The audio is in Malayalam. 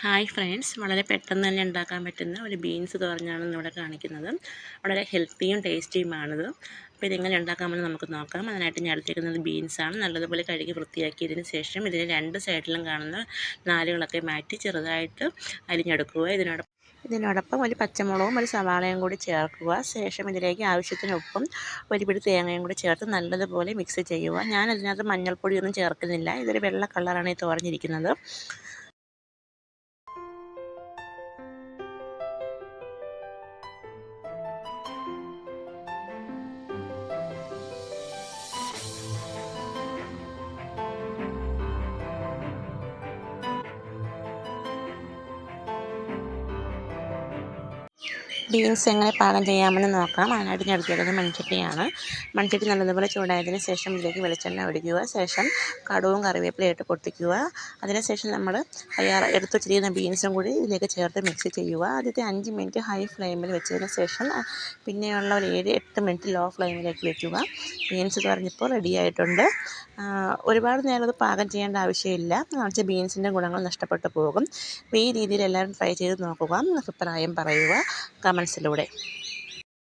ഹായ് ഫ്രണ്ട്സ്, വളരെ പെട്ടെന്ന് തന്നെ ഉണ്ടാക്കാൻ പറ്റുന്ന ഒരു ബീൻസ് തോരനാണ് ഇന്നിവിടെ കാണിക്കുന്നത്. വളരെ ഹെൽത്തിയും ടേസ്റ്റിയുമാണിത്. അപ്പോൾ ഇതെങ്ങനെ ഉണ്ടാക്കാമെന്ന് നമുക്ക് നോക്കാം. അതിനായിട്ട് ഞാൻ എടുത്തിരിക്കുന്നത് ബീൻസാണ്. നല്ലതുപോലെ കഴുകി വൃത്തിയാക്കിയതിന് ശേഷം ഇതിന് രണ്ട് സൈഡിലും കാണുന്ന നാരുകളൊക്കെ മാറ്റി ചെറുതായിട്ട് അരിഞ്ഞെടുക്കുക. ഇതിനോടൊപ്പം ഒരു പച്ചമുളകും ഒരു സവാളയും കൂടി ചേർക്കുക. ശേഷം ഇതിലേക്ക് ആവശ്യത്തിന് ഉപ്പും ഒരു പിടി തേങ്ങയും കൂടി ചേർത്ത് നല്ലതുപോലെ മിക്സ് ചെയ്യുക. ഞാൻ അതിനകത്ത് മഞ്ഞൾപ്പൊടിയൊന്നും ചേർക്കുന്നില്ല. ഇതൊരു വെള്ള കളറാണ് ഈ തോരഞ്ഞിരിക്കുന്നത്. ബീൻസ് എങ്ങനെ പാകം ചെയ്യാമെന്ന് നോക്കാം. അതിനായിട്ട് ഞാൻ എടുത്തിരിക്കുന്നത് മൺചട്ടിയാണ്. മൺചട്ടി നല്ലതുപോലെ ചൂടായതിന് ശേഷം ഇതിലേക്ക് വെളിച്ചെണ്ണ ഒഴിക്കുക. ശേഷം കടുവും കറിവേപ്പിലയും ഇട്ട് പൊട്ടിക്കുക. അതിനുശേഷം നമ്മൾ എടുത്ത് വെച്ചിരിക്കുന്ന ബീൻസും കൂടി ഇതിലേക്ക് ചേർത്ത് മിക്സ് ചെയ്യുക. ആദ്യത്തെ 5 മിനിറ്റ് ഹൈ ഫ്ലെയിമിൽ വെച്ചതിന് ശേഷം പിന്നെയുള്ള ഒരു 7-8 മിനിറ്റ് ലോ ഫ്ലെയിമിലേക്ക് വയ്ക്കുക. ബീൻസ് തോരനിപ്പോൾ റെഡി ആയിട്ടുണ്ട്. ഒരുപാട് നേരം അത് പാകം ചെയ്യേണ്ട ആവശ്യമില്ല. എന്നുവെച്ചാൽ ബീൻസിൻ്റെ ഗുണങ്ങൾ നഷ്ടപ്പെട്ടു പോകും. അപ്പോൾ ഈ രീതിയിൽ എല്ലാവരും ട്രൈ ചെയ്ത് നോക്കുക. അഭിപ്രായം പറയുക കമൻസിലൂടെ.